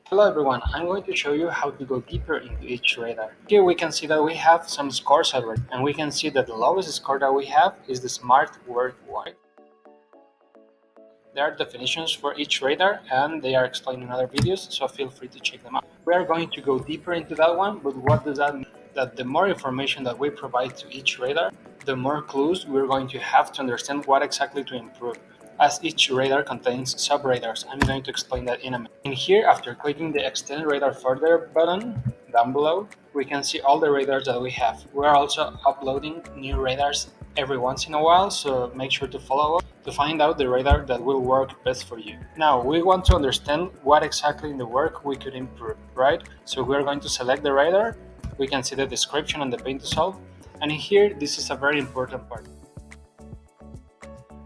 Hello everyone, I'm going to show you how to go deeper into each radar. Here we can see that we have some scores already, and we can see that the lowest score that we have is the smart word one. There are definitions for each radar and they are explained in other videos, so feel free to check them out. We are going to go deeper into that one, but what does that mean? That the more information that we provide to each radar, the more clues we're going to have to understand what exactly to improve. As each radar contains sub-radars, I'm going to explain that in a minute. In here, after clicking the Extend Radar Further button down below, we can see all the radars that we have. We're also uploading new radars every once in a while, so make sure to follow us to find out the radar that will work best for you. Now, we want to understand what exactly in the work we could improve, right? So we're going to select the radar. We can see the description and the paint to solve. And in here, this is a very important part.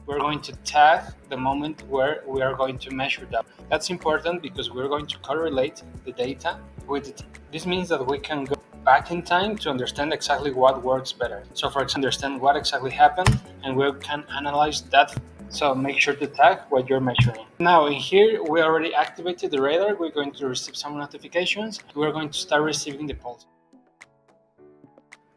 We're going to tag the moment where we are going to measure that. That's important because we're going to correlate the data with it. This means that we can go back in time to understand exactly what works better. So for example, understand what exactly happened and we can analyze that. So make sure to tag what you're measuring. Now in here, we already activated the radar. We're going to receive some notifications. We're going to start receiving the pulse.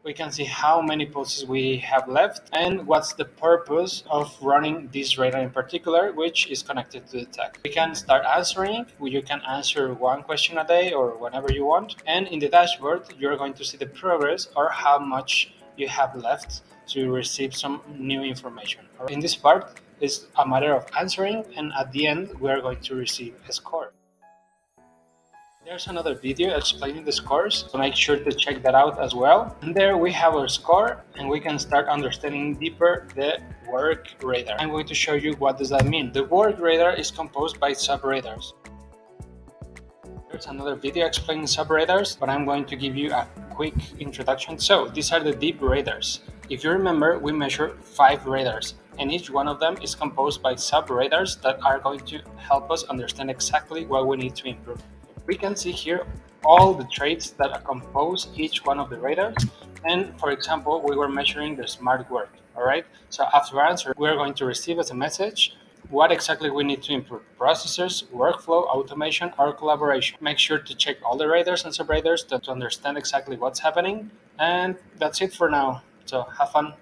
We can see how many pulses we have left and what's the purpose of running this radar in particular, which is connected to the tag. We can start answering. You can answer one question a day or whenever you want. And in the dashboard, you're going to see the progress or how much you have left to receive some new information. In this part, it's a matter of answering, and at the end, we're going to receive a score. There's another video explaining the scores, so make sure to check that out as well. And there we have our score, and we can start understanding deeper the work radar. I'm going to show you what does that mean. The work radar is composed by sub-radars. There's another video explaining sub-radars, but I'm going to give you a quick introduction. So these are the deep radars. If you remember, we measure 5 radars, and each one of them is composed by sub-radars that are going to help us understand exactly what we need to improve. We can see here all the traits that compose each one of the radars. And for example, we were measuring the smart work. All right. So after answer, we're going to receive as a message what exactly we need to improve: processors, workflow, automation, or collaboration. Make sure to check all the radars and sub-radars to understand exactly what's happening. And that's it for now. So have fun.